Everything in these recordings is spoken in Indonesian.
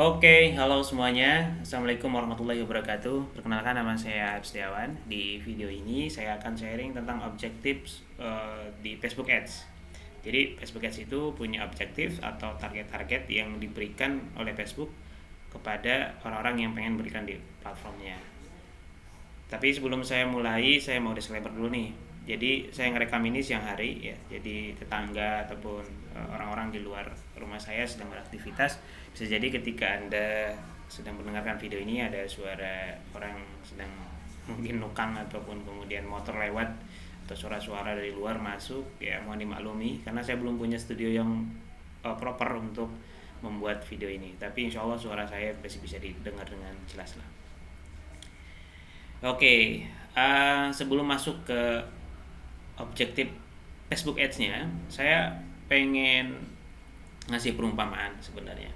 Oke, halo semuanya. Assalamualaikum warahmatullahi wabarakatuh. Perkenalkan, nama saya Setiawan. Di video ini saya akan sharing tentang objektif di Facebook Ads. Jadi Facebook Ads itu punya objektif atau target-target yang diberikan oleh Facebook kepada orang-orang yang pengen berikan di platformnya. Tapi sebelum saya mulai, saya mau disclaimer dulu nih. Jadi saya ngerekam ini siang hari ya. Jadi tetangga ataupun orang-orang di luar rumah saya sedang beraktivitas. Bisa jadi ketika Anda sedang mendengarkan video ini ada suara orang sedang mungkin nukang ataupun kemudian motor lewat atau suara-suara dari luar masuk, ya mohon dimaklumi karena saya belum punya studio yang proper untuk membuat video ini. Tapi insya Allah suara saya masih bisa didengar dengan jelas lah. Oke, sebelum masuk ke objektif Facebook Ads-nya, saya pengen ngasih perumpamaan sebenarnya.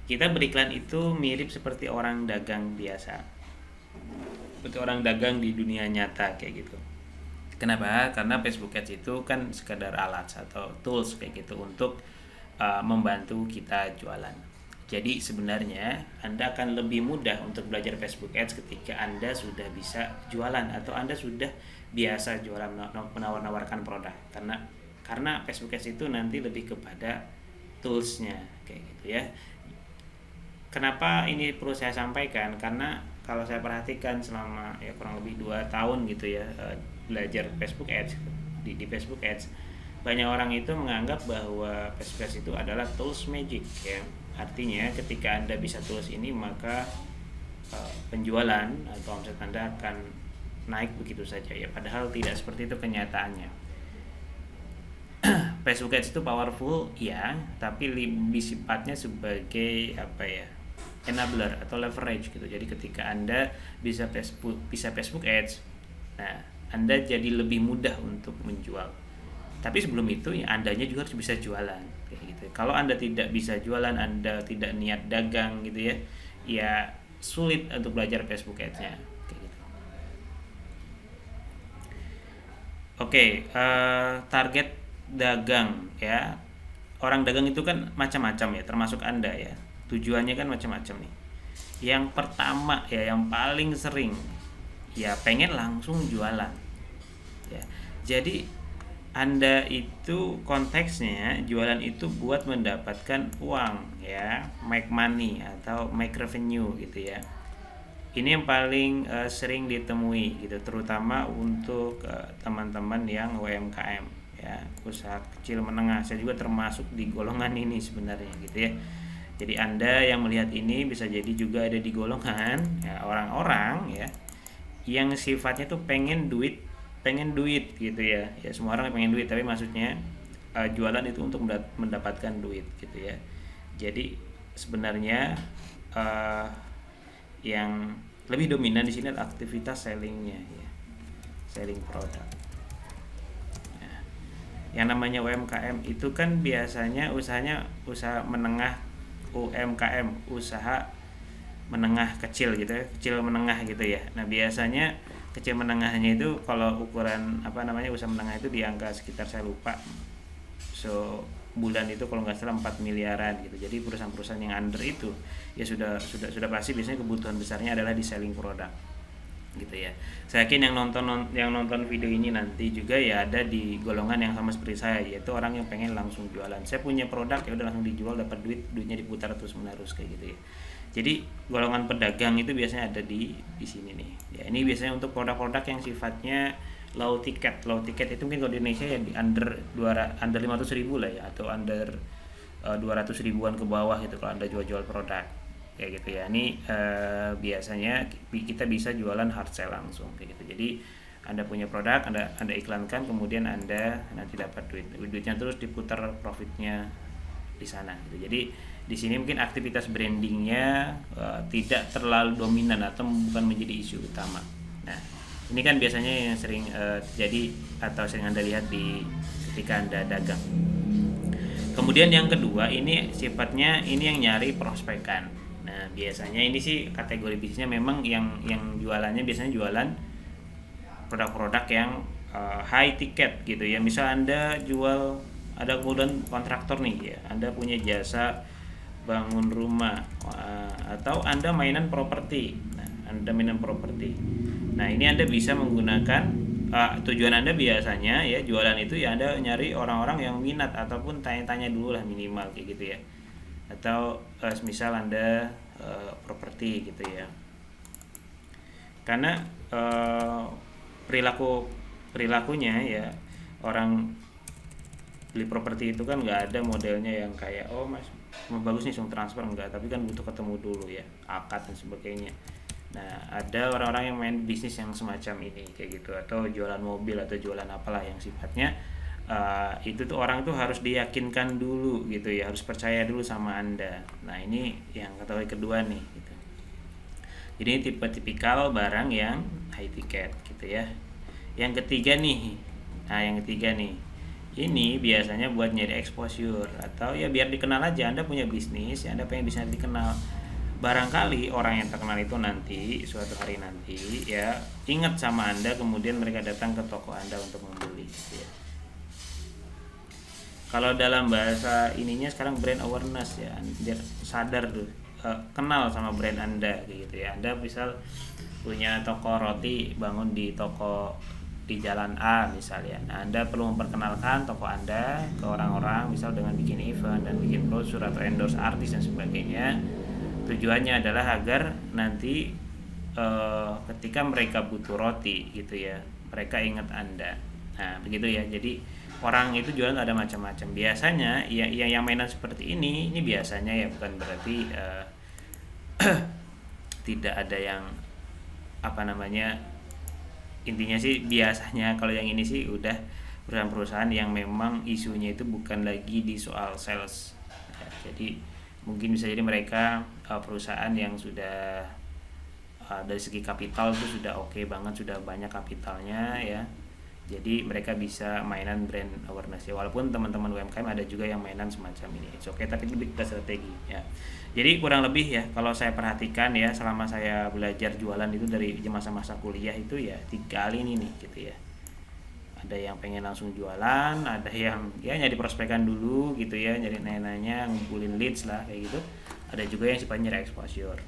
Kita beriklan itu mirip seperti orang dagang biasa, seperti orang dagang di dunia nyata kayak gitu. Kenapa? Karena Facebook Ads itu kan sekadar alat atau tools kayak gitu untuk membantu kita jualan. Jadi sebenarnya Anda akan lebih mudah untuk belajar Facebook Ads ketika Anda sudah bisa jualan atau Anda sudah biasa jualan, menawar-nawarkan produk. Karena Facebook Ads itu nanti lebih kepada toolsnya kayak gitu ya. Kenapa ini perlu saya sampaikan? Karena kalau saya perhatikan selama ya kurang lebih 2 tahun gitu ya belajar Facebook Ads di Facebook Ads, banyak orang itu menganggap bahwa Facebook Ads itu adalah tools magic ya. Artinya ketika Anda bisa tools ini maka penjualan atau omset Anda akan naik begitu saja ya. Padahal tidak seperti itu kenyataannya. Facebook Ads itu powerful ya, tapi lebih sifatnya sebagai apa ya, enabler atau leverage gitu. Jadi ketika Anda bisa Facebook Ads, nah Anda jadi lebih mudah untuk menjual. Tapi sebelum itu ya Andanya juga harus bisa jualan kayak gitu. Kalau Anda tidak bisa jualan, Anda tidak niat dagang gitu ya, ya sulit untuk belajar Facebook Ads-nya kayak gitu. Oke, target dagang ya. Orang dagang itu kan macam-macam ya, termasuk Anda ya. Tujuannya kan macam-macam nih. Yang pertama ya, yang paling sering ya pengen langsung jualan. Ya. Jadi Anda itu konteksnya jualan itu buat mendapatkan uang ya, make money atau make revenue gitu ya. Ini yang paling sering ditemui gitu, terutama untuk teman-teman yang UMKM ya, usaha kecil menengah. Saya juga termasuk di golongan ini sebenarnya gitu ya. Jadi Anda yang melihat ini bisa jadi juga ada di golongan ya, orang-orang ya yang sifatnya tuh pengen duit gitu ya. Ya semua orang pengen duit, tapi maksudnya jualan itu untuk mendapatkan duit gitu ya. Jadi sebenarnya uh, yang lebih dominan di sini adalah aktivitas sellingnya ya, selling produk. Nah, yang namanya UMKM itu kan biasanya usahanya usaha menengah, UMKM usaha menengah kecil gitu ya, kecil menengah gitu ya. Nah biasanya kecil menengahnya itu kalau ukuran apa namanya usaha menengah itu di angka sekitar, saya lupa, so bulan itu kalau nggak salah 4 miliaran gitu. Jadi perusahaan-perusahaan yang under itu ya sudah pasti biasanya kebutuhan besarnya adalah di selling produk gitu ya. Saya yakin yang nonton video ini nanti juga ya ada di golongan yang sama seperti saya, yaitu orang yang pengen langsung jualan. Saya punya produk ya udah langsung dijual, dapat duitnya diputar terus menerus kayak gitu ya. Jadi golongan pedagang itu biasanya ada di sini nih. Ya ini biasanya untuk produk-produk yang sifatnya low ticket. Low ticket itu mungkin kalau di Indonesia ya di under 500 ribu lah ya, atau under 200 ribuan ke bawah gitu kalau Anda jual produk kayak gitu ya. Ini biasanya kita bisa jualan hard sell langsung kayak gitu. Jadi Anda punya produk, Anda iklankan, kemudian Anda nanti dapat duitnya terus diputar profitnya di sana gitu. Jadi di sini mungkin aktivitas brandingnya tidak terlalu dominan atau bukan menjadi isu utama. Nah ini kan biasanya yang sering jadi atau sering Anda lihat di ketika Anda dagang. Kemudian yang kedua ini sifatnya ini yang nyari prospekan. Nah biasanya ini sih kategori bisnisnya memang yang jualannya biasanya jualan produk-produk yang high ticket gitu ya. Misal Anda jual, ada kemudian kontraktor nih ya, Anda punya jasa bangun rumah, atau Anda mainan properti. Nah, Anda mainan properti. Nah, ini Anda bisa menggunakan tujuan Anda biasanya ya jualan itu ya Anda nyari orang-orang yang minat ataupun tanya-tanya dulu lah minimal kayak gitu ya. Atau misal Anda properti gitu ya. Karena perilakunya ya orang beli properti itu kan nggak ada modelnya yang kayak oh mas mau bagus nih langsung transfer, enggak, tapi kan butuh ketemu dulu ya, akad dan sebagainya. Nah, ada orang-orang yang main bisnis yang semacam ini kayak gitu, atau jualan mobil atau jualan apalah yang sifatnya itu tuh orang tuh harus diyakinkan dulu gitu ya, harus percaya dulu sama Anda. Nah, ini yang kategori kedua nih gitu. Jadi tipe-tipikal barang yang high ticket gitu ya. Yang ketiga nih. Nah, yang ketiga nih. Ini biasanya buat nyari exposure atau ya biar dikenal aja Anda punya bisnis, ya Anda pengen bisnis dikenal. Barangkali orang yang terkenal itu nanti suatu hari nanti ya ingat sama Anda, kemudian mereka datang ke toko Anda untuk membeli gitu ya. Kalau dalam bahasa ininya sekarang brand awareness ya, biar sadar tuh kenal sama brand Anda gitu ya. Anda misal punya toko roti, bangun di toko di jalan A misalnya. Nah, Anda perlu memperkenalkan toko Anda ke orang-orang misal dengan bikin event dan bikin brosur atau endorse artis dan sebagainya. Tujuannya adalah agar nanti ketika mereka butuh roti gitu ya, mereka ingat Anda. Nah, begitu ya. Jadi orang itu jualan ada macam-macam. Biasanya ya yang mainan seperti ini biasanya ya bukan berarti tidak ada yang apa namanya, intinya sih biasanya kalau yang ini sih udah perusahaan-perusahaan yang memang isunya itu bukan lagi di soal sales ya, jadi mungkin bisa jadi mereka perusahaan yang sudah dari segi kapital itu sudah oke banget, sudah banyak kapitalnya ya, jadi mereka bisa mainan brand awareness ya. Walaupun teman-teman UMKM ada juga yang mainan semacam ini, it's okay, tapi lebih ke strategi ya. Jadi kurang lebih ya kalau saya perhatikan ya selama saya belajar jualan itu dari masa-masa kuliah itu ya 3 kali ini nih gitu ya. Ada yang pengen langsung jualan, ada yang ya nyari prospekan dulu gitu ya, nyari nanya-nanya, ngumpulin leads lah kayak gitu. Ada juga yang sifatnya exposure.